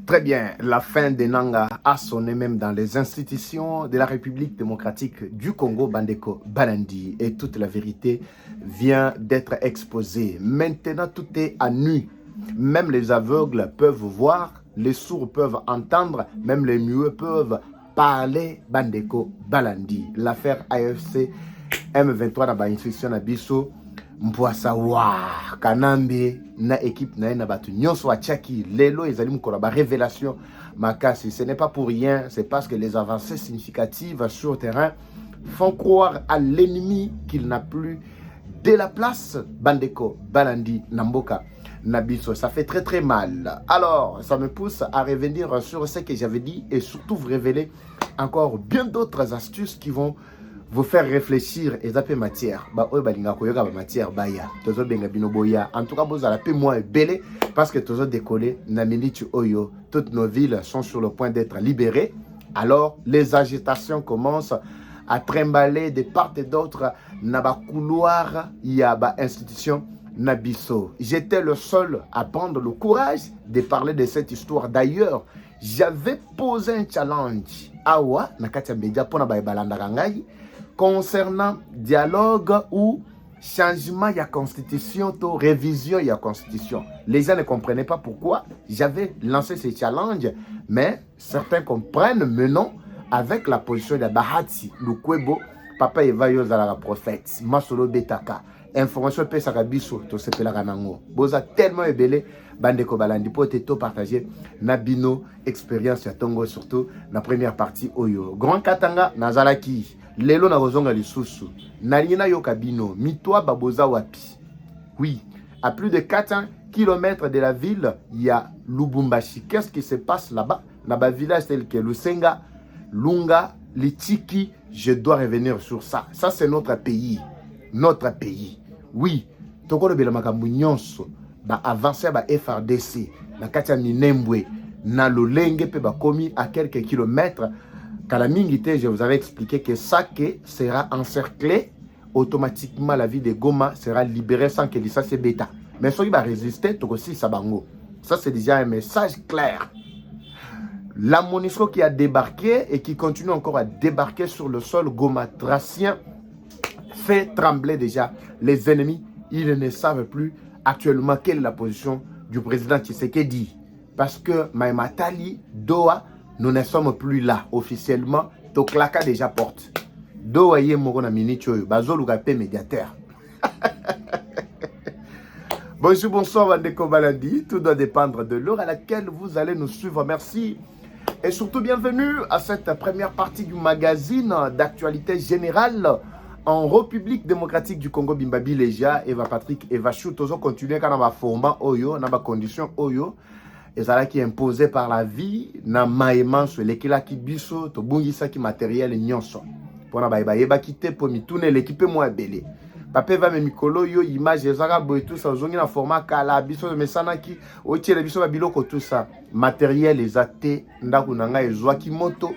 Très bien, la fin des Nanga a sonné même dans les institutions de la République démocratique du Congo, Bandeko Balandi, et toute la vérité vient d'être exposée. Maintenant, tout est à nu. Même les aveugles peuvent voir, les sourds peuvent entendre, même les muets peuvent parler. Bandeko Balandi. L'affaire AFC M23 dans l'institution Nabiso. Mpwasa wa kanambe na équipe na batu nyonso achaki lelo ezali mukolo ba révélation makasi. Ce n'est pas pour rien, c'est parce que les avancées significatives sur le terrain font croire à l'ennemi qu'il n'a plus de la place. Bandeko Balandi Namboka Nabiso, ça fait très mal. Alors ça me pousse à revenir sur ce que j'avais dit et surtout vous révéler encore bien d'autres astuces qui vont vous faire réfléchir et zapper matière. Matière baya. Tozo benga bino boya. En tout cas, vous allez moins belé parce que tozo décollé. Namilitu oyo. Toutes nos villes sont sur le point d'être libérées. Alors, les agitations commencent à trimballer de part et d'autre. Naba couloir, yaba institution Nabiso. J'étais le seul à prendre le courage de parler de cette histoire. D'ailleurs, j'avais posé un challenge. Awa, nakatia media pona ba balanda rangai. Concernant dialogue ou changement de la constitution, révision de la constitution. Les gens ne comprenaient pas pourquoi j'avais lancé ce challenge, mais certains comprennent maintenant avec la position de Bahati, Lukwebo, Papa Eva Yozala prophète, Masolo Betaka, information Pesaka Biso, to sepela kanango. Boza tellement ébélé, Bandeko Balandi, pour te partager Nabino, expérience ya Tongo, surtout la première partie Oyo. Grand Katanga, Nazalaki. Lelo na rozonga lisusu. Nalina yo kabino. Mitwa baboza wapi. Oui. À plus de 400 km de la ville, il y a Lubumbashi. Qu'est-ce qui se passe là-bas? Là-bas, village tel que Lusenga, Lunga, Litiki. Je dois revenir sur ça. Ça, c'est notre pays. Notre pays. Oui. Toko le belamakambu nyonso. Ba avancer ba FRDC. Na katia Minembwe. Na Lolenge pe ba komi à quelques kilomètres. Kalamingite, je vous avais expliqué que Sake sera encerclé, automatiquement la ville de Goma sera libérée sans que l'ISA se bêta. Mais ceux qui vont résister, tout aussi Sabango. Ça, c'est déjà un message clair. La MONUSCO qui a débarqué et qui continue encore à débarquer sur le sol gomatracien fait trembler déjà les ennemis. Ils ne savent plus actuellement quelle est la position du président Tshisekedi. Parce que Maïmatali, Doha, nous ne sommes plus là officiellement. Toklaka déjà porte. Doaye Morona Minichoyo. Bazoluka pe médiateur. Bonjour, bonsoir, Bandeko Balandi. Tout doit dépendre de l'heure à laquelle vous allez nous suivre. Merci. Et surtout, bienvenue à cette première partie du magazine d'actualité générale en République démocratique du Congo, Bimbabi Leja, Eva Patrick, Eva Chou. Toujours continuer quand on va format Oyo, dans ma condition Oyo. Et ça qui est imposé par la vie, na maïman sur l'équila qui biso, to bungisa qui matériel nyonso. Pour na baïba yeba kite pour mi tourner l'équipe moins belé. Papa va me mikolo yo image ezaka boy tout ça zongi na format kala biso me sana ki o tiele biso ba biloko tout ça. Matériel ezate ndaku nanga ezwa ki moto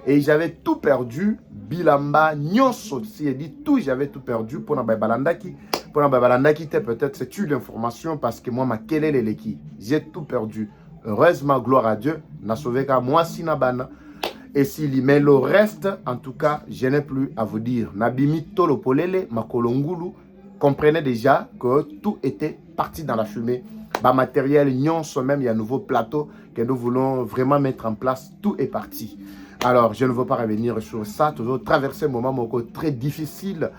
et j'avais tout perdu bilamba nyonso si dit tout j'avais tout perdu pour na baïba landaki. Pour na baïba landaki peut-être c'est une information parce que moi ma kelele leki j'ai tout perdu. Heureusement, gloire à Dieu, n'a sauvé qu'à moi sinabana. Et s'il mais le reste, en tout cas, je n'ai plus à vous dire. Nabimi tolo polele, makolongulu, comprenez déjà que tout était parti dans la fumée. Bas matériel, nyonso même, il y a un nouveau plateau que nous voulons vraiment mettre en place. Tout est parti. Alors, je ne veux pas revenir sur ça. Toujours traverser un moment très difficile.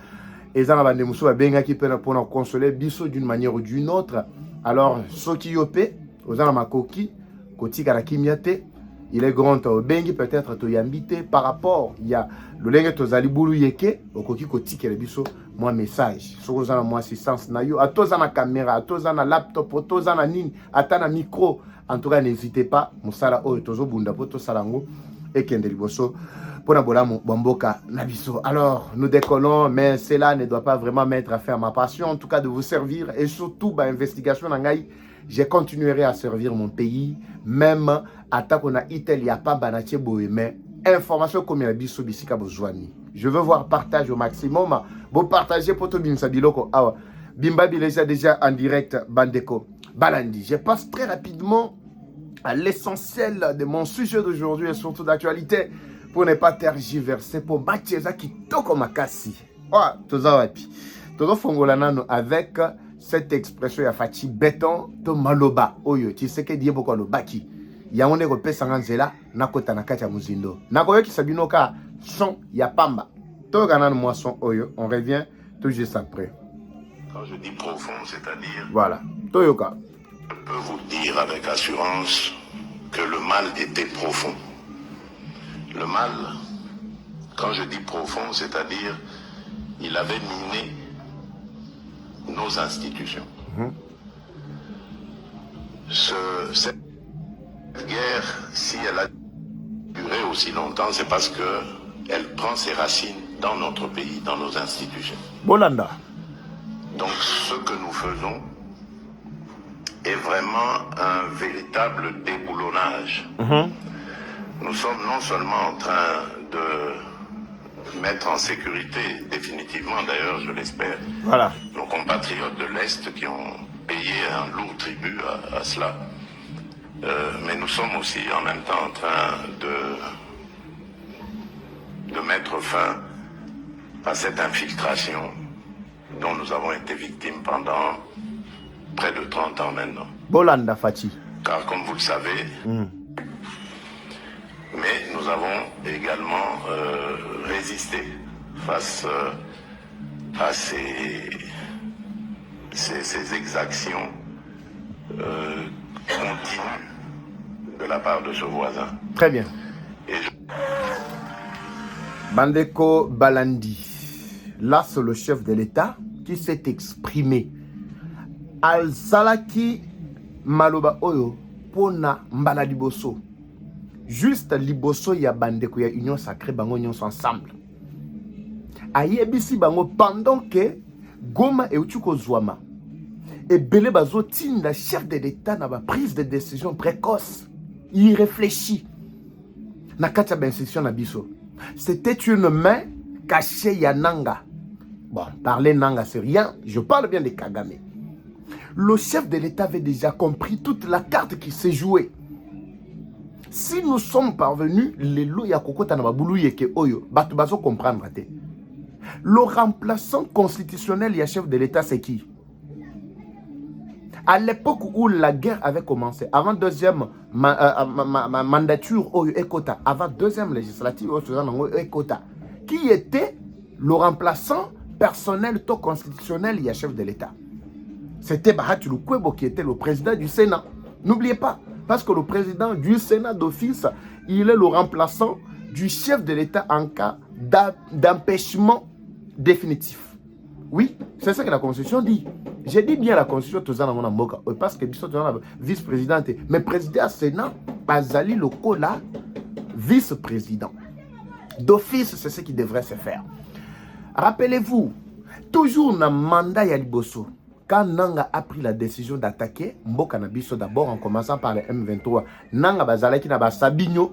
Et ça, qui peut nous consoler d'une manière ou d'une autre. Alors, ce qui yopé, il est grand au bengi peut-être to yambite par rapport il y a le lenge to zalibulu yeke okoki kotiki le biso moi message soko za moi assistance na yo atoza na caméra atoza na laptop atoza na nini ata na micro en tout cas n'hésitez pas musala oyo tozo bunda poto salango et kende liboso pona bolamu bomboka na biso. Alors nous décollons mais cela ne doit pas vraiment mettre à faire ma passion en tout cas de vous servir et surtout ba investigation na ngai. Je continuerai à servir mon pays, même à Takona Italie, il n'y a pas Banache Boé, mais information comme il y a Bissou Bissika Bozouani. Je veux voir partage au maximum. Bon, partagez pour tout Binsabiloko. Bimba Bileja déjà en direct, Bandeko Balandi. Je passe très rapidement à l'essentiel de mon sujet d'aujourd'hui et surtout d'actualité, pour ne pas tergiverser, pour battre qui toko makasi. Oh, tozawapi. Todo fongola nano avec cette expression ya fachi béton to maloba oyo. Tu sais que die boko lo baki. Ya onde ko pesa nganzela na kota na kacha muzindo. Na koyo ki sabino ka son ya pamba. To ganano moisson oyo, on revient tout juste après. Quand je dis profond, c'est-à-dire... Voilà. Toyoka. Je peux vous dire avec assurance que le mal était profond. Le mal, quand je dis profond, c'est-à-dire il avait miné nos institutions. Cette guerre, si elle a duré aussi longtemps, c'est parce qu'elle prend ses racines dans notre pays, dans nos institutions. Bolanda. Donc ce que nous faisons est vraiment un véritable déboulonnage. Nous sommes non seulement en train de mettre en sécurité, définitivement d'ailleurs, je l'espère, voilà, nos compatriotes de l'Est qui ont payé un lourd tribut à cela. Mais nous sommes aussi en même temps en train de mettre fin à cette infiltration dont nous avons été victimes pendant près de 30 ans maintenant. Bolanda Fati. Car comme vous le savez, mais nous avons également résisté face à ces exactions continues de la part de ce voisin. Très bien. Bandeko Balandi, là c'est le chef de l'État qui s'est exprimé. Al-Salaki Maloba Oyo Pona Mbala Liboso. Juste Liboso ya Bandeko ya Union Sacrée Bango Nyonso ensemble. Ayebisi Bango pendant que Goma et Uchuko Zouama et Bele Bazo Tinda, chef de l'État, n'a pas prise de décision précoce. Il réfléchit. Nakacha Bensection Nabiso. C'était une main cachée Yananga. Bon, parler Nanga, c'est rien. Je parle bien de Kagame. Le chef de l'État avait déjà compris toute la carte qui s'est jouée. Si nous sommes parvenus, les lois Yakoko Tanababoulou Yeke Oyo, Batubazo comprendre. Le remplaçant constitutionnel et chef de l'État, c'est qui? À l'époque où la guerre avait commencé, avant deuxième mandature Oyo Ekota, avant deuxième législative Oyo Ekota, qui était le remplaçant personnel to constitutionnel et chef de l'État? C'était Bahati Lukwebo qui était le président du Sénat. N'oubliez pas, parce que le président du Sénat d'office, il est le remplaçant du chef de l'État en cas d'empêchement définitif. Oui, c'est ça que la Constitution dit. J'ai dit bien la Constitution, parce que vice-présidente, mais président du Sénat, Bazali Lokola, vice-président. D'office, c'est ce qui devrait se faire. Rappelez-vous, toujours dans le mandat Yaliboso, quand Nanga a pris la décision d'attaquer Mboka Nabiso, d'abord en commençant par le M23, Nanga Bazalaki na Basabinyo,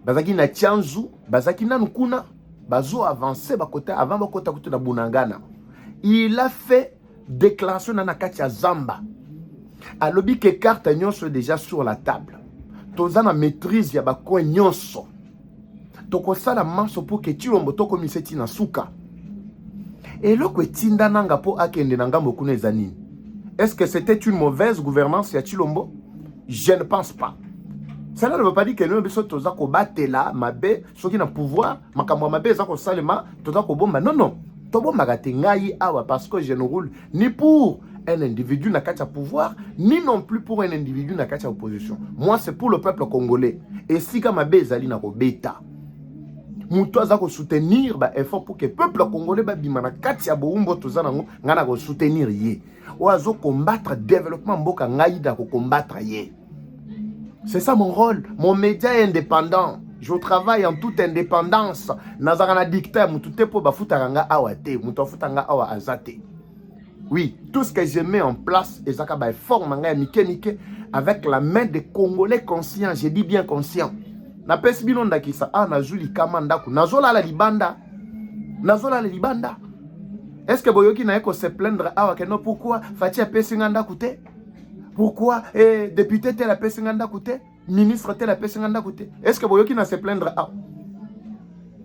Bazaki na Tianzu, Bazaki na Nkuna, Bazo avancé avant Bakota Kutu na Bunangana. Il a fait déclaration dans Nakatia Zamba. A lobby que carte nyonso déjà sur la table. Tozana maîtrise ya bako nyonso. Toko sala manso pour que Chilombo toko miseti na suka. Et le Tinda nanga po akende nanga mokune zanini. Est-ce que c'était une mauvaise gouvernance ya Chilombo? Je ne pense pas. Cela ne veut pas dire que nous sommes batela mabe, ceux qui ont pouvoir, makamwa mabe zako salema, tozako bomba. Non non. Tobo magate ngai awa parce que je ne roule ni pour un individu na kacha pouvoir, ni non plus pour un individu na kacha opposition. Moi c'est pour le peuple congolais. Et si kama bezali na ko beta. Muto azako soutenir ba effort pour que peuple congolais ba bimana kacha boumbo tozana ngana ko soutenir ye. Oazo combattre développement mboka ngai da ko combattre ye. C'est ça mon rôle. Mon média est indépendant. Je travaille en toute indépendance. Nazarana dicta mutute po bafutaranga awate, mutofutanga awa azate. Oui, tout ce que je mets en place ezaka ba effort manga nike avec la main des Congolais conscients, je dis bien conscients. Na pesi bilonda kisa na juli kamanda ku nazola la libanda. Nazola la libanda. Est-ce que boyoki na eko se plaindre awa que non pourquoi Fatia pesi nganda kute? Pourquoi député tel a pesi nganda kute? ministre tel a pesi nganda côté. Est-ce que boyoki na se plaindre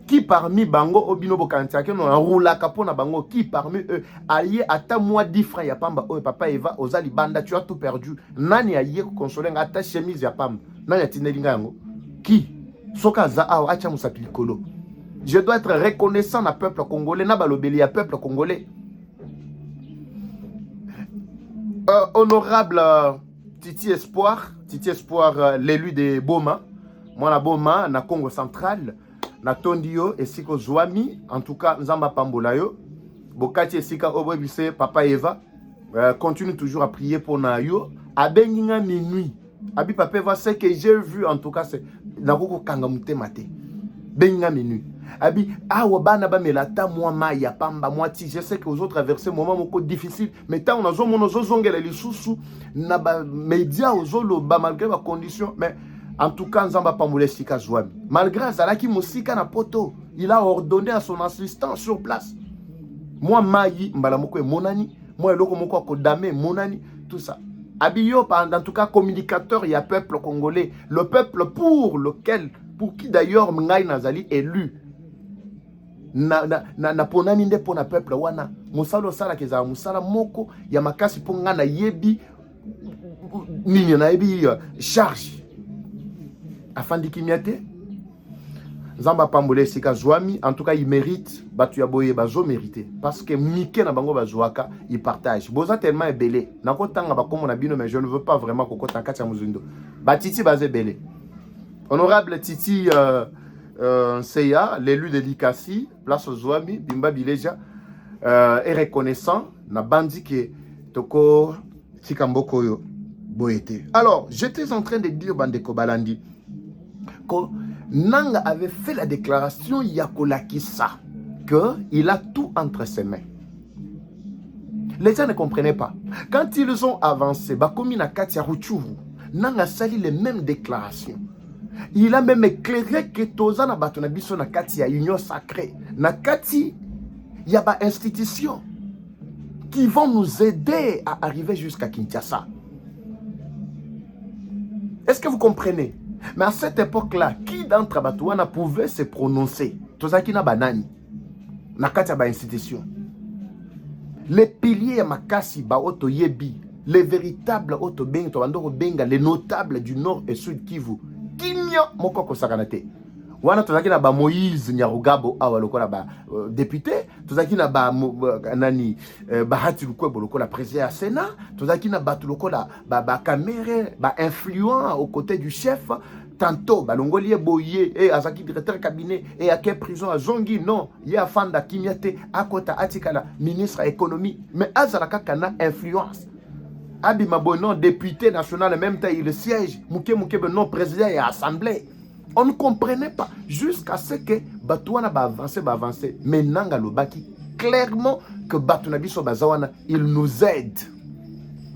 qui parmi bango obino bokantiake no roula kapona bango qui parmi eux allié ata moi 10 francs ya pamba oh papa Eva ozali banda tu as tout perdu nani allié ko consoler ata chemise ya pamba nani atinelinga yango qui soka za awa acha musapi likolo. Je dois être reconnaissant na peuple congolais na balobeli ya peuple congolais. Honorable Titi Espoir, l'élu de Boma, moi la Boma, na Congo central, na Tondio et Siko Zouami, en tout cas, Nzamba Pambolayo, Bokati et Sika Obwebise, Papa Eva, continue toujours à prier pour Nayo, à Benginga minuit. Abi Papa Eva, ce que j'ai vu, en tout cas, c'est Naroko Kangamute Mate, Benginga minuit. Abi, bana ba melata moi maya pamba moi ti je sais que aux autres traversé moment moko difficile mais tant on a zo mono zo zongela lisusu na ba média ozolo ba malgré ba condition mais en tout cas Nzamba Pambole Sika Zouami malgré azalaki musika na poto il a ordonné à son assistant sur place moi mayi mbala moko e monani moi eloko moko ko dame monani tout ça Abiyo en tout cas communicateur il y a peuple congolais le peuple pour qui d'ailleurs Ngai Nazali élu na ponami nde pona peuple wana musalo sala keza musala moko ya makasi ponga na yebi nini na yebi charge afandi kimiate Nzamba Pambole Sika Zouami en tout cas il mérite batu ya boye bazo mériter parce que mike na bango bazwaka il partage boza tellement ebelé na kotanga ba komo na bino mais je ne veux pas vraiment kokota kati ya muzindo batiti baze belé honorable Titi Seya, l'élu de Likasi, place aux Zouami, Bimba Bileja, est reconnaissant, na bandi que Toko Tikamboko yo boete. Alors, j'étais en train de dire Bandeko Balandi que Nanga avait fait la déclaration Yakolakisa, qu'il a tout entre ses mains. Les gens ne comprenaient pas. Quand ils ont avancé, Bakomi na Katia Ruchuru, Nanga sali les mêmes déclarations. Il a même éclairé que Toza na bato na biso na kati ya union sacrée. Na kati, il y a des institutions qui vont nous aider à arriver jusqu'à Kinshasa. Est-ce que vous comprenez? Mais à cette époque-là, qui d'entre Batouana pouvait se prononcer? Toza ki na banani. Na kati ya ba institution. Les piliers ya makasi ba oto yebi. Les véritables oto benga, to bandoko benga, les notables du nord et sud Kivu. Kimia moko kosakanate wana tozaki na ba Moïse Nyarugabo awa lokola ba député tozaki na ba nani Bahati Lukwebo lokola président ya Sénat tozaki na ba lokola ba Kamere ba influent aux côtés du chef tantôt ba Longolier Boye et azaki directeur cabinet et à quelle prison à Zongi non il y a Fanda Kimiate akota atikala ministre économie mais azalaka kana influence Abi Mabonon, député national, en même temps, il siège. Mouké non président et assemblée. On ne comprenait pas. Jusqu'à ce que Batouana va avancer. Mais Nanga Lobaki, clairement que Batouana Biso Bazawana, il nous aide.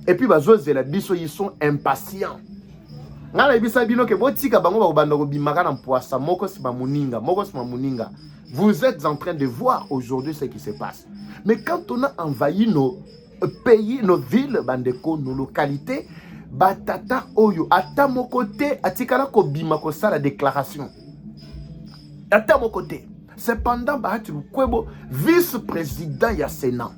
Et puis Bazoz et la Biso, ils sont impatients. Vous êtes en train de voir aujourd'hui ce qui se passe. Mais quand on a envahi nos pays, nos villes, bandeko, nos localités, batata oyo, ata mon côté, atikala ko bima ko sa la déclaration. Ata mon côté. Cependant, Bahati Lukwebo, vice-président ya Sénat.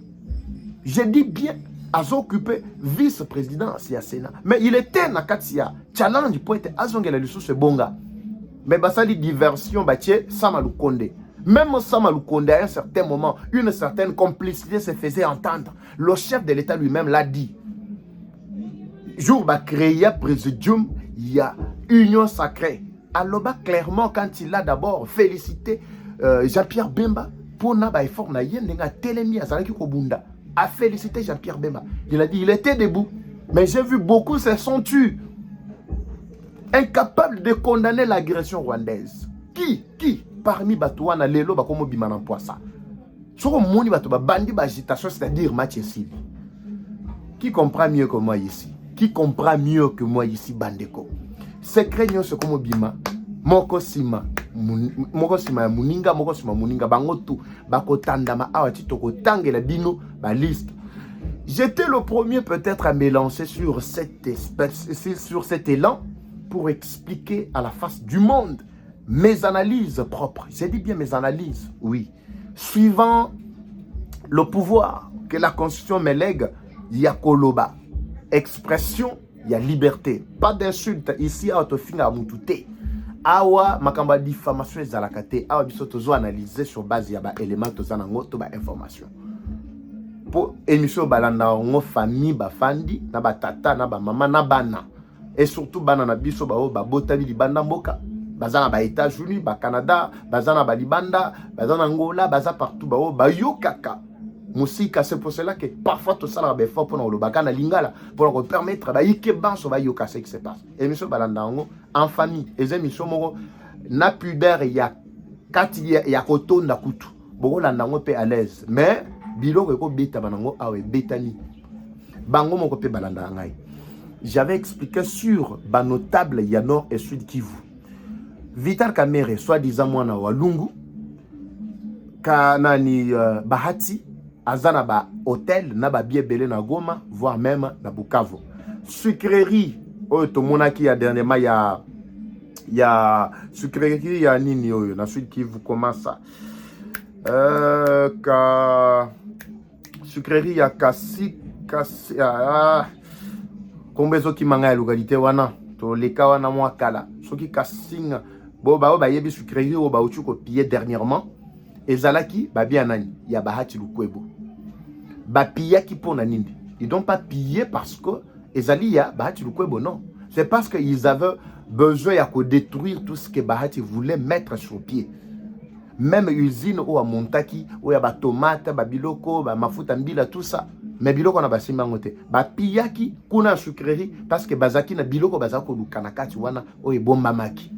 Je dis bien, a occupé vice-président ya Sénat. Mais il était na katia challenge pour être azongela lusu se bonga. Mais basali diversion batie Sama Lukonde. Même Sama Lukonde, à un certain moment, une certaine complicité se faisait entendre. Le chef de l'État lui-même l'a dit. Jour ba créé présidium, il y a union sacrée. Alors clairement, quand il a d'abord félicité Jean-Pierre Bemba pour na ba effort na yen nga telemi azalaki ko bunda. A félicité Jean-Pierre Bemba. Il a dit il était debout, mais j'ai vu beaucoup se sont tués. Incapable de condamner l'agression rwandaise. Qui parmi Batouana lelo bakomo bimana poisa. Soko moni bato ba bandi ba agitation, c'est-à-dire match ici. Qui comprend mieux que moi ici? Qui comprend mieux que moi ici bandeko? Secret nyo se komo bima. Moko sima muninga moko sima muninga bangotu bako tandama awa titoko tangela bino ba liste. J'étais le premier peut-être à me lancer sur cette espèce, sur cet élan. pour expliquer à la face du monde mes analyses propres. J'ai dit bien mes analyses, oui. Suivant le pouvoir que la Constitution me lègue, il y a koloba. Expression, il y a liberté. Pas d'insulte ici à autofinga mutute. Awa makamba diffamation ezalakate. Awa biso tozo analyser sur base ya ba éléments tozanango to ba information. Pour émission balanda ngo famille ba fandi na ba tata na ba mama na bana. Et surtout bana na biso ba o ba botami libanda mboka. Bazana ba États-Unis, ba Canada, bazana ba Libanda, bazana Angola, baza partout ba o ba yokaka. Musika, c'est pour cela que parfois tout ça là fort pour le bakana lingala pour nous permettre ba yike banso ba yoka ce qui se passe. Émission balanda ngo en famille, les émissions moko na pudeur ya kati ya kotonda kutu. Boko landa ngo pe à l'aise, mais biloko ko beta banango awe betani. Bango moko pe balanda ngai. J'avais expliqué sur ba notable ya Nord et Sud Kivu. Vital Kamerhe, soi-disant mwana walungu, kanani Bahati, azana ba hôtel, na ba biebele na Goma, voire même na Bukavu. Sucrerie, oyo to monaki ya dernièrement ya sucrerie ya nini oyo, na Sud Kivu comment ça? Sucrerie ya kasi kombezo ki manga ya localité wana, to leka wana mwakala, soki kasinga bo ba ba yebi sucrerie o ba uchu ko piller dernièrement ezalaki ba bien nani ya Bahati Lukwebo ba piller ki pona nini, ils n'ont pas pillé parce que ezali ya Bahati Lukwebo, non, c'est parce que ils avaient besoin ya ko détruire tout ce que Bahati voulait mettre sur pied. Même usine ou à Montaki ou ya ba tomate ba biloko ba mafuta mbila tout ça, mais biloko na basimba ngote ba piyaki kuna sucrerie parce que bazaki na biloko bazako lukana kati wana o ebomba maki.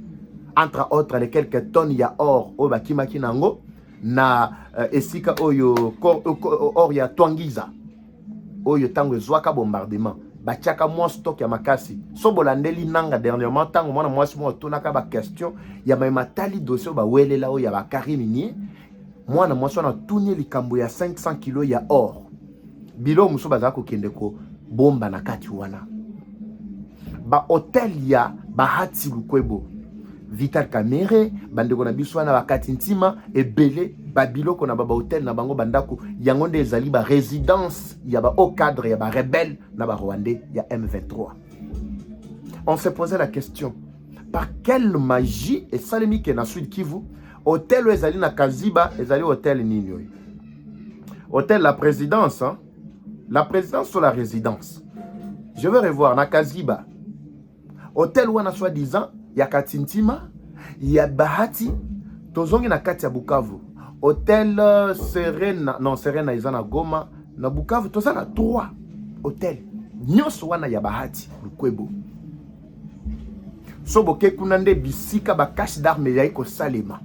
Entre autres, les quelques tonnes ya or o bakimaki nango na esika oyo or ya Twangiza oyo tango ezwaka bombardement batiaka mwa stock ya makasi so bolandeli nanga dernièrement tango mwana mwasi mo tonaka ba question ya matali dossier ba welela o ya ba Karimini mwana mwasi na tuni likambo ya 500 kg ya or bilo muso bazako kende ko bomba na kati wana ba hotel ya Bahati Lukwebo Vital Kamerhe bandeko na biso na bakati ntima ebele babiloko na baba hotel na bango bandako yango nde ezali ba résidence ya ba au cadre ya ba rebelle na ba Rwandais ya M23. On se posait la question, par quelle magie et salemi ke na Sud Kivu hôtel ezali na Kaziba ezali hôtel nini oyo? Hôtel la présidence, hein? La présidence ou la résidence? Je veux revoir na Kaziba. Hôtel wana soi-disant ya Katintima, ya Bahati, tozongi na kati ya Bukavu. Hôtel Serena, non Serena izana Goma, na Bukavu tozana 3 hôtel. Nyoso wana ya Bahati Lukwebo. Soboke kuna nde bisika ba cache d'armes ya iko salema.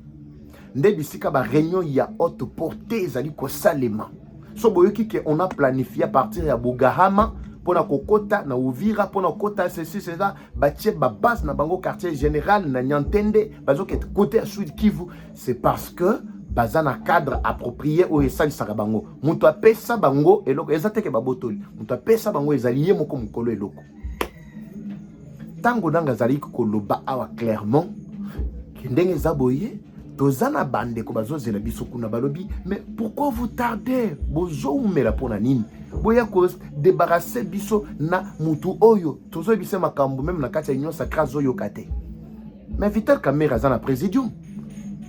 Nde bisika ba réunion ya haute portée ezali ko salema. Soboyoki ke on a planifié à partir ya Bugahama pour na kokota na Uvira pour na kokota ceci c'est ça batie ba base na bango quartier général na Nyantende bazo ke côté à Sud Kivu, c'est parce que bazana cadre approprié o esali saka bango muto apesa bango eloko ezateke babotoli muto apesa bango ezali ye moko mukolo eloko tango nanga zali koloba awa clairement ndenge zaboye tozana bande ko bazozela biso kuna balobi, mais pourquoi vous tardez bozo umela pona nini boya ko débarrasser biso na mutu oyo tozo bise makambo même na kati ya union sacrée zoyo kate. Mais Vital Kamerhe azana présidium,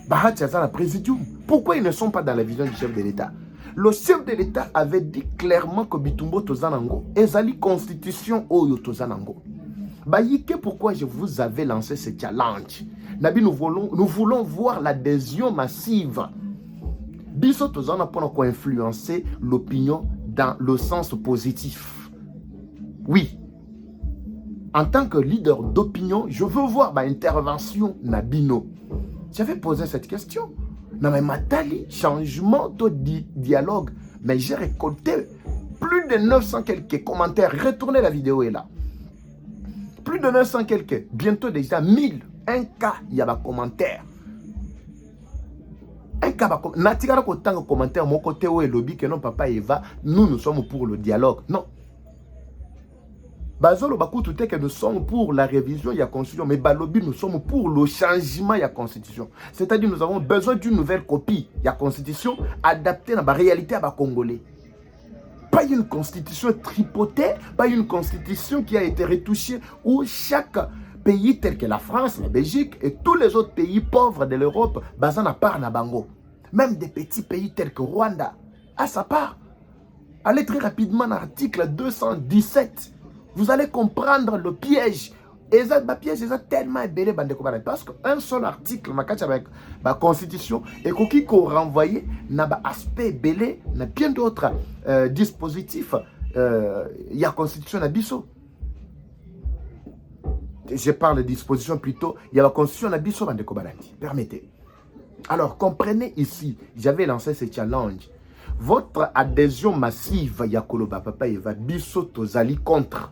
Bahati azana présidium, pourquoi ils ne sont pas dans la vision du chef de l'État? Le chef de l'État avait dit clairement que Bitumbo tozanango ezali constitution oyo tozanango. Bayike, pourquoi je vous avais lancé ce challenge? Nabi, nous voulons voir l'adhésion massive. Biso tozana pour influencer l'opinion dans le sens positif. Oui. En tant que leader d'opinion, je veux voir ma intervention Nabino. J'avais posé cette question. Non mais Matali, changement de dialogue. Mais j'ai récolté plus de 900 quelques commentaires. Retournez, la vidéo est là. Plus de 900 quelques. Bientôt déjà 1000. Un cas, il y a des commentaires. Un cas, natikara ko tanga commentaire mon côté où est lobby que non papa Eva, nous sommes pour le dialogue. Non. Bazolo bakutu te que nous sommes pour la révision de la constitution, mais balobi nous sommes pour le changement de la constitution. C'est-à-dire nous avons besoin d'une nouvelle copie de la constitution adaptée à la réalité à la Congolais. Pas une constitution tripotée, pas une constitution qui a été retouchée où chaque pays tel que la France, la Belgique et tous les autres pays pauvres de l'Europe, basant à part na bango. Même des petits pays tels que Rwanda, à sa part. Allez très rapidement à l'article 217. Vous allez comprendre le piège. Et ça, le piège est tellement ébélé parce qu'un seul article, avec la constitution, et qui renvoyé n'a pas aspect ébélé, n'a bien d'autres dispositifs. Il y a la constitution à Bisso. Je parle de disposition plutôt. Il y a la constitution à Bisso, permettez. Alors, comprenez ici, j'avais lancé ce challenge. Votre adhésion massive, Yakoloba Papa Eva, Bisso Tozali contre.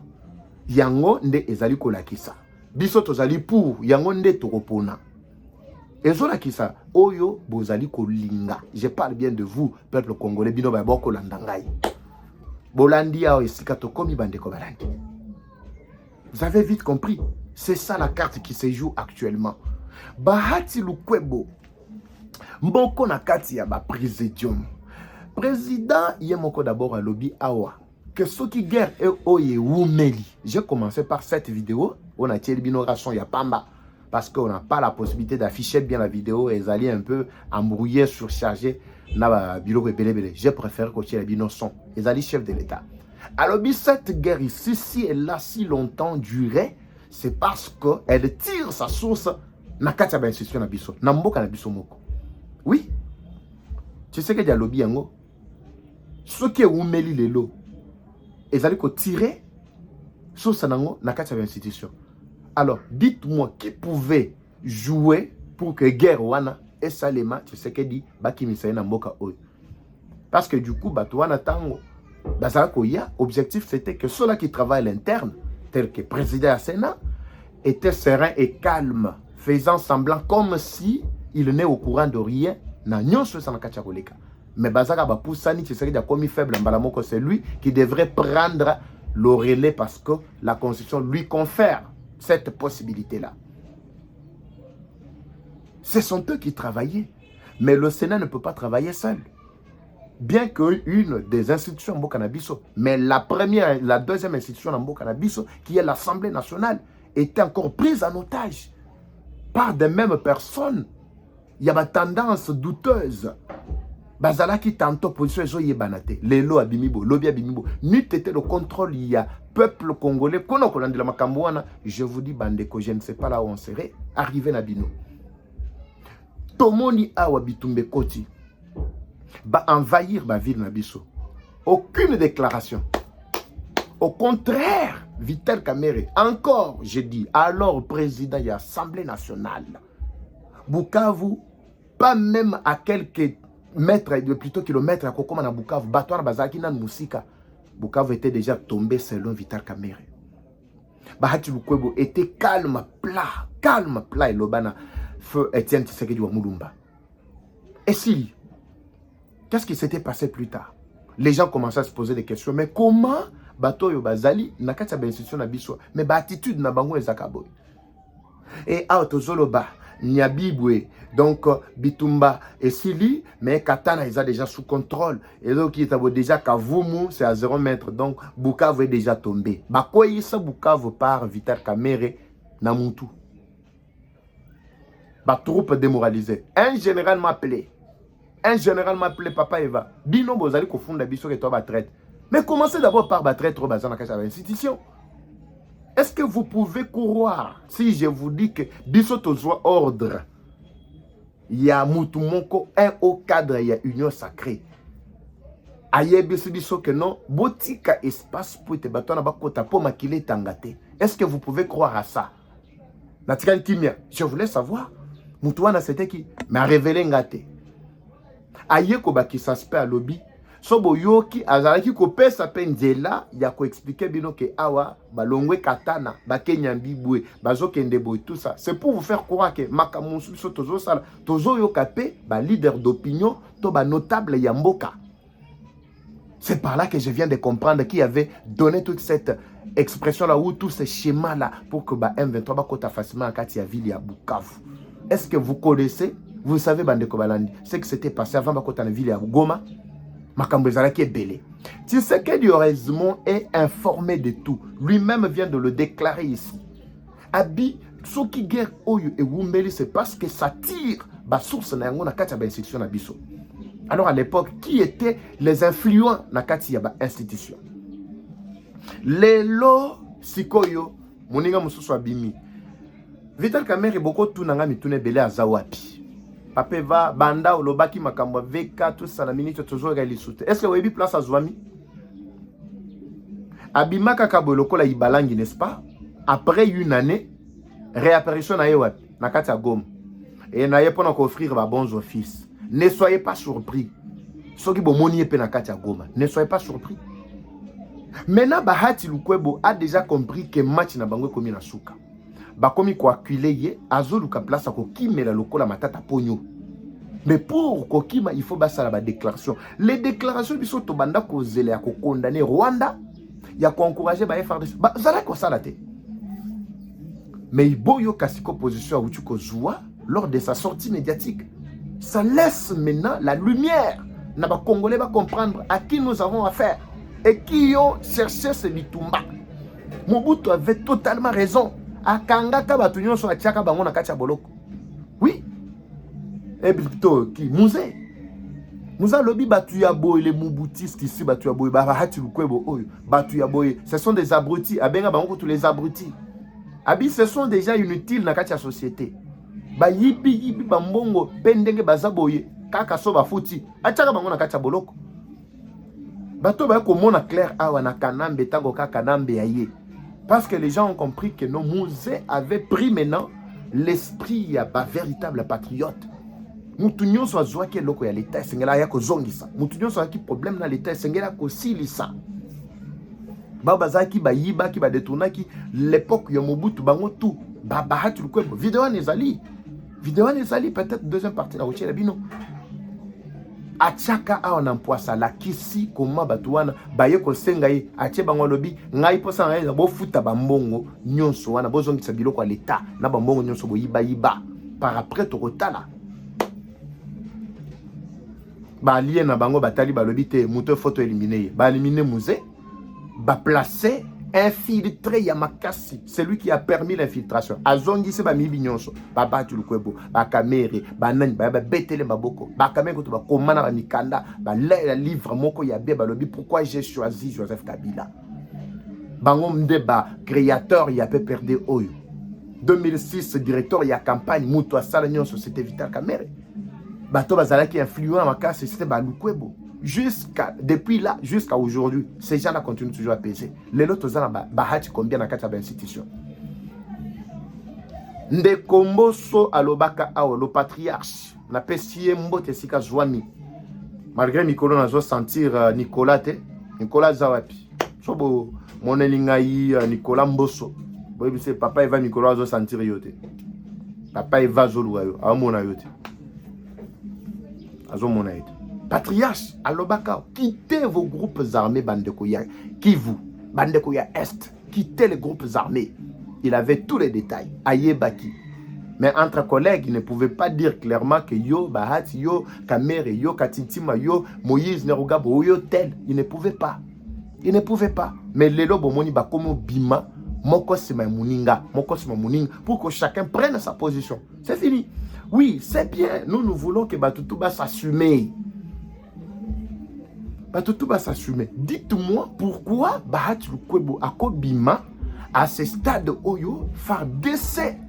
Yango nde ezali kolakisa. Biso tozali pour, yango nde toropona. Ezolakisa, oyo bozali kolinga. Je parle bien de vous, peuple congolais, bino ba boko landangai. Bolandi ya esika tokomi bandeko balandi. Vous avez vite compris. C'est ça la carte qui se joue actuellement. Bahati Lukwebo, mboko na kati ya ba présidium. Président yemoko d'abord à lobby awa. Que ce qui guerre est oye wumeli. J'ai commencé par cette vidéo. On a tiré binoration ya pamba. Parce qu'on n'a pas la possibilité d'afficher bien la vidéo. Et aller un peu embrouiller, surcharger. J'ai préféré coacher la binoson. Ils allaient chef de l'État. Alors, cette guerre ici, si elle a si longtemps duré, c'est parce qu'elle tire sa source na katia ba institution na biso. Na mboka na biso moko. Oui. Tu sais que y a lobby yango. Ce qui est wumeli lelo. Ils allaient tirer sur Sanango na katia institution. Alors, dites-moi qui pouvait jouer pour que guerre wana et Salema, tu sais que dit baki misaye na mboka oyo. Parce que du coup, batouana tango, bazako ya, objectif c'était que ceux-là qui travaillent à l'interne, tels que président à Sénat, étaient sereins et calmes, faisant semblant comme si il n'est au courant de rien, na nyonso sa na katia koleka. Mais Bazaka Bapoussani, tu sais qu'il a commis faible en Balamoko, c'est lui qui devrait prendre le relais parce que la Constitution lui confère cette possibilité-là. Ce sont eux qui travaillaient. Mais le Sénat ne peut pas travailler seul. Bien qu'une des institutions en Bokanabiso, mais la deuxième institution en Bokanabiso, qui est l'Assemblée nationale, était encore prise en otage par des mêmes personnes. Il y a une tendance douteuse. Bazalaki tantôt position ezo yebanate lelo abimibo lobi abimibo ni tete le contrôle il y a peuple congolais kono kolandela makambo wana. Je vous dis bandeko, je ne sais pas là où on serait arrivé na bino. Tomoni awa bitumbe koti ba envahir ba ville na biso. Aucune déclaration. Au contraire, Vital Kamerhe encore, je dis, alors président de l'Assemblée nationale. Bukavu, pas même à quelques mètres, plutôt kilomètres à Kokoma na Bukavu, Batouana Bazaki nan Moussika, Bukavu était déjà tombé selon Vital Kamerhe. Bahati Lukwebo était calme, plat, et l'Obana, feu Etienne Tshisekedi wa Mulumba. Et si, qu'est-ce qui s'était passé plus tard? Les gens commençaient à se poser des questions, mais comment Batoyo Bazali, Nakata Benstitution na Biso, mais attitude na bango ezakaboy. Et Autozoloba, Nyabibwe, donc Bitumba et Sili, mais Katana, ils ont déjà sous contrôle. Et donc, il est déjà Kavumu, c'est à 0 mètre, donc Bukavu est déjà tombé. Bakoye sa Bukavu par Vital Kamerhe Namuntu. Ba troupe démoralisée. Un général m'a appelé, Papa Eva. Bino Bozali Kofunda Biso que toi va traite. Mais commencez d'abord par battre trop bazan à l'institution. Est-ce que vous pouvez croire si je vous dis que Biso tozoa ordre, il y a Moutumoko, un haut cadre, il y a union sacrée. Aïe Biso que non, botika espace pour te battre na bakota pour makile tangate. Est-ce que vous pouvez croire à ça? Natikan Kimia, je voulais savoir. Moutouana c'était qui? Mais révélé ngate. Aïe Kobaki s'aspect à lobby. Sobo yoki azalaki ko pesa pendela ya ko expliquer bino que awa balongwe katana ba kenyambi bwe bazokende boy tout ça. C'est pour vous faire croire que makamusu so tozo sala tozo yokape ba leader d'opinion to ba notable ya mboka. C'est par là que je viens de comprendre qui avait donné toute cette expression-là ou tous ces schémas-là pour que M23 bakota facilement à Katia ville à Bukavu. Est-ce que vous connaissez, vous savez, Bandeko Balandi, ce qui s'était passé avant bakota la ville à Goma? Makambezala qui est belé. Tshisekedi heureusement est informé de tout. Lui-même vient de le déclarer ici. Abi, ce qui guerre Oyo et Wumbeli, c'est parce que ça tire la source na yango na Katia ba institution na biso. Alors à l'époque, qui étaient les influents na Katia ba institution? Lelo sikoyo moninga mususu abimi. Vital Kamerhe boko tu nanga mitune belé azawapi. Pape va banda olobaki makambo veka tout ça la minute toujours réalisé. Est-ce que vous avez place à Zouami? Abimaka kaboloko la ibalangi, n'est-ce pas? Après une année, réapparition na yewa na Katia Goma. Et na yepo na offrir ba bons offices. Ne soyez pas surpris. Soki bo moni pe na Katia Goma. Ne soyez pas surpris. Maintenant Bahati Lukwebo a déjà compris que match na bango komi na suka. Bakomi ko akule ye azoluka place ko kimela lokola matata ponyo. Mais pour kokima il faut basala ba déclaration. Les déclarations biso to banda ko zele ya ko condamner Rwanda, ya ko encourager ba FRDC. Ba zala ko sala te. Mais iboyo kasiko position a utuko zwa lors de sa sortie médiatique. Ça laisse maintenant la lumière na ba Congolais va comprendre à qui nous avons affaire et qui ont cherché ce bitumba. Mobutu avait totalement raison. Akangaka batunyo so atiaka bango na katia boloko. Oui. Et plutôt qui Mouze. Mouza lobi batu ya boy les moubutistes ici batu ya boy Bahati Lukwebo oyo batu ya boy ce sont des abrutis abenga bango tous les abrutis. Abi ce sont déjà inutiles na katia société. Ba yibi bambongo pendenge bazaboye kaka so bafuti atiaka bango na katia boloko. Bato ba ko mona clair awa na kanambe tango kaka kanambe yaye. Parce que les gens ont compris que nos musées avaient pris maintenant l'esprit à pas véritable patriote. Moutounion soit zoa qui est loko ya l'état sengela ya ko zongisa. Moutounion soit qui problème na l'état sengela ko silisa. Babaza ki ba yiba ki ba détourna ki l'époque ya Mobutu bango tout. Bahati Lukwebo vidéo nezali. Vidéo nezali peut-être deuxième partie na routier bino. Achaka a on empoisa la kisi comment batuana baye ko senga ye atie bango lobi ngai posa ngai bo futa bambongo nyonso wana bozongisa biloko à l'état na bambongo nyonso bo yiba par après to kotala ba lien na bango batali balobi te muto photo éliminer ba éliminer musée ba placer infiltré Yamakasi, c'est lui qui a permis l'infiltration. Azongi se ba mibi nyonso, ba Bahati Lukwebo, ba Kamere, ba nani, ba betele baboko, ba Kamere koto ba komana ba mikanda, ba livre moko ya be ba lobi pourquoi j'ai choisi Joseph Kabila. Bango mdeba créateur ya pe perdre oyo. 2006 directeur ya campagne muto asala nyonso c'était Vital Kamerhe. Bato bazala qui influent Makasi c'était ba Lukwebo. Depuis là, jusqu'à aujourd'hui, ces gens-là continuent toujours à peser. Les autres gens, Bahati combien dans 4 institutions. Ndekomboso alobaka ao, le patriarche, na pesie mbote sika Zouami. Malgré Nicolas, on a sentir Nicolas te, Nicolas Zawapi. Sobo, mon elingaï, Nicolas Mboso. Boy, c'est papa Eva Nicolas a sentir yote. Papa Eva Zoluayo, a mon ayote. Azo mon ayote. Patriarche, alobaka, quittez vos groupes armés, Bandekoya, Kivu, Bandekoya Est, quittez les groupes armés. Il avait tous les détails, Ayebaki. Mais entre collègues, il ne pouvait pas dire clairement que yo, Bahati, yo, Kamerhe, yo, Katintima, yo, Moïse, Nerugabo, yo, tel. Il ne pouvait pas. Il ne pouvait pas. Mais Lelo Bomoni Bakomo Bima, Moko Sima Muninga, Moko Sima Muninga, pour que chacun prenne sa position. C'est fini. Oui, c'est bien. Nous voulons que Batutu va s'assumer. Batutu va s'assumer. Dites-moi pourquoi Bahati Lukwebo Akobima à ce stade Oyo faire décès.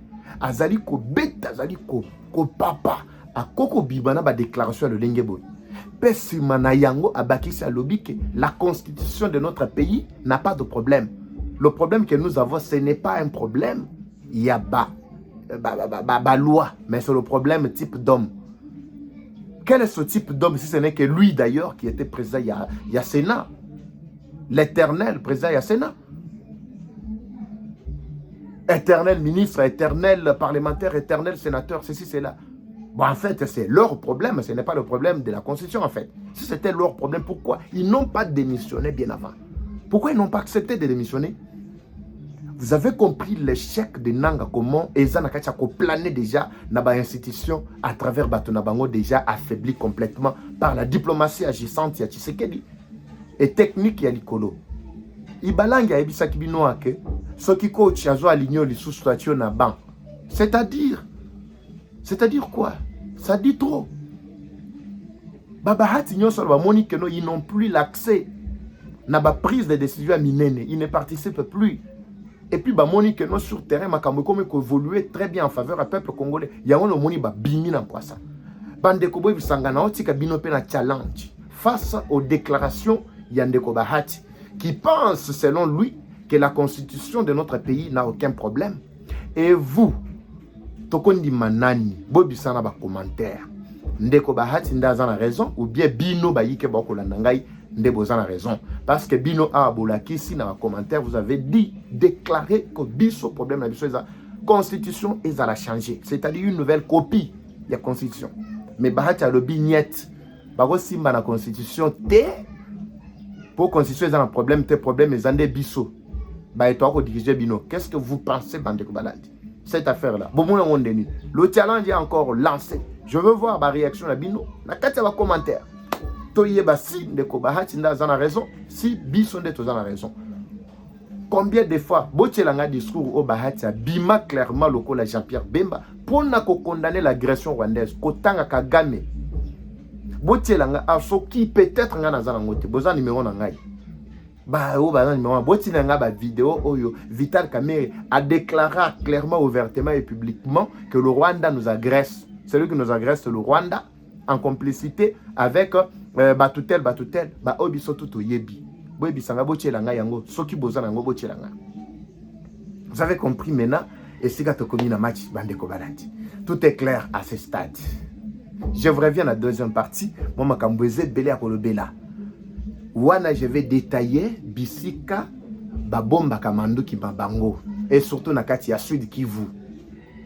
Azali ko beta, azali ko papa. Akoko bibana ba déclaration de Lengeboy. Pessimana yango abakisi alobi que la constitution de notre pays n'a pas de problème. Le problème que nous avons, ce n'est pas un problème. Il y a loi, mais c'est le problème type d'homme. Quel est ce type d'homme si ce n'est que lui d'ailleurs qui était président il y a Sénat. L'éternel président il y a Sénat. Éternel ministre, éternel parlementaire, éternel sénateur, ceci, cela. Bon, en fait, c'est leur problème, ce n'est pas le problème de la Constitution, en fait. Si c'était leur problème, pourquoi ils n'ont pas démissionné bien avant? Pourquoi ils n'ont pas accepté de démissionner? Vous avez compris l'échec de Nanga, comment Eza Nakachako planait déjà dans l'institution à travers Batonabango déjà affaibli complètement par la diplomatie agissante ya Tshisekedi et technique ya Likolo. Ibalangi a ebisa kibino ake, ce qui coach azo aligno li sous-statio na ban. C'est-à-dire quoi? Ça dit trop. Babahati nyonso ba moni que non, ils n'ont plus l'accès na ba prise de décision à Minene, ils ne participent plus. Et puis ba moni que non sur terrain makambo comme évoluer très bien en faveur du peuple congolais. Yango no moni ba bimi na kwasa. Bande ko boy bisangana otika bino pe na challenge face aux déclarations Yandeko Bahati qui pense selon lui que la constitution de notre pays n'a aucun problème. Et vous Tokondi manani, bobisana ba commentaire. Ndeko Bahati ndaza na raison ou bien bino ba yike ba kolanda ngai ndeboza na raison parce que bino a bolaki si na commentaire vous avez dit déclaré que biso problème na biso eza constitution ezala changer, c'est-à-dire une nouvelle copie ya constitution. Mais Bahati a le bignette ba ko simba na constitution te pour constitution ezala problème te problème ezande biso ba eto ko diriger bino. Qu'est-ce que vous pensez Bandeko Balandi? Cette affaire-là. Le challenge est encore lancé. Je veux voir ma réaction à Bino. La carte va commentaire. Toyeba si Ndeko Bahati n'a raison, si Bison de a raison. Combien de fois, Bochelanga discours au Bahati a bima clairement le col à Jean-Pierre Bemba pour condamner l'agression rwandaise. Kotanga Kagame. Bochelanga a so qui peut-être n'a zanangote. Boza numéro nangai. Vidéo Vital Kamerhe a déclaré clairement, ouvertement et publiquement que le Rwanda nous agresse. Celui qui nous agresse, c'est le Rwanda, en complicité avec Batoutel, Obisotuto Yebi. Vous avez compris maintenant, et c'est un match Bandeko Balandi. Tout est clair à ce stade. Je reviens à la deuxième partie. Moi, je Belé à Kolobela. Wana je vais détailler Bisika babomba kamando ki babango et surtout nakati ya Sud Kivu.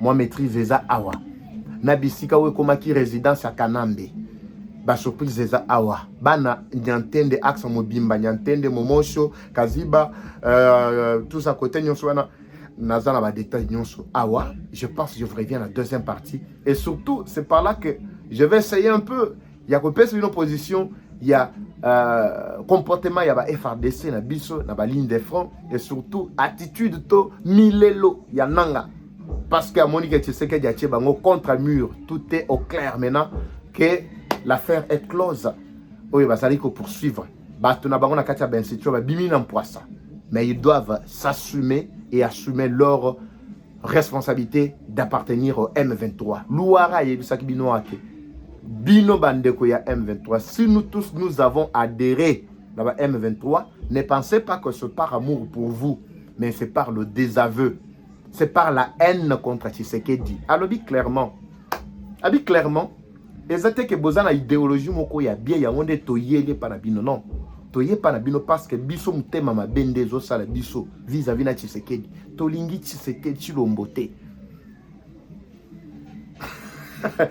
Moi maîtrise eza awa. Na Bisika we komaki résidence à Kanambe. Ba surprise eza awa. Bana nyantende axe mobimba nyantende momosho kaziba tout ça côté nyonso wana nazana ba détail nyonso awa. Je pense que je reviens à la deuxième partie et surtout c'est par là que je vais essayer un peu il y a copié sur une opposition. Il y a comportement, il y a FRDC, na biso, na ligne de front et surtout attitude to milelo, il y a nanga. Parce que Monique Tshisekedi a tiré contre mur, tout est au clair maintenant que l'affaire est close. Oui, bah ça dit qu'il faut poursuivre. Bah tu n'as pas katia ben situation, bah bimi nan poissa. Mais ils doivent s'assumer et assumer leur responsabilité d'appartenir au M23. Louara yebisaki bino ake. Bino Bandeko ya M23, si nous tous nous avons adhéré à la M23, ne pensez pas que c'est par amour pour vous, mais c'est par le désaveu, c'est par la haine contre Tshisekedi. Alors dit clairement, exactement, que bozana idéologie moko ya bien ya onde toyele panabino non, toyele panabino parce que biso mutema mabende zo sala biso vis-à-vis na Tshisekedi, tolingi Tshisekedi chilombote.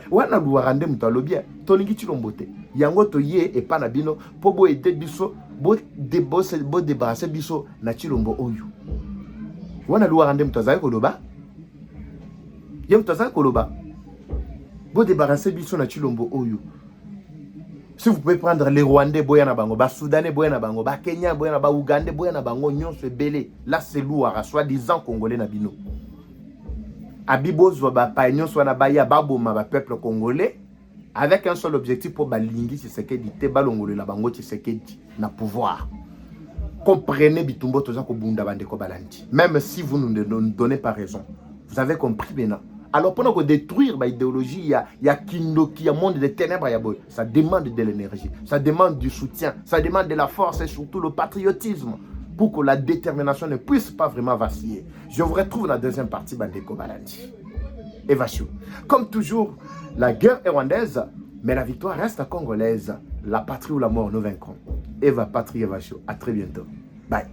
Wana luarande mutalobia tolingi chilombote yango toye e pana bino po bo ede biso bo débarrasser biso na chilombo oyo wana luarande mutazaye koloba ye mutazaye koloba bo débarrasser biso na chilombo oyo. Si vous pouvez prendre les Rwandais boya na bango, ba Soudanais boya na bango, ba Kenya boya na ba Ougandais boya na bango, nyonso ebele là c'est louara soi-disant congolais na bino. Abibozo ba paignon soit na baya baboma ba peuple congolais avec un seul objectif pour balingi Tshisekedi te balongolo la bango Tshisekedi na pouvoir. Comprenez bitumbo toza ko bunda Bandeko Balandi. Même si vous ne nous donnez pas raison. Vous avez compris maintenant. Alors pendant que détruire ba idéologie il y a kindo qui a monde de ténèbres ya boy, ça demande de l'énergie, ça demande du soutien, ça demande de la force et surtout le patriotisme. Pour que la détermination ne puisse pas vraiment vaciller. Je vous retrouve dans la deuxième partie Bandeko Balandi. Eva Chou. Comme toujours, la guerre est rwandaise, mais la victoire reste congolaise. La patrie ou la mort, nous vaincrons. Eva Patrie, Eva Chou. À très bientôt. Bye.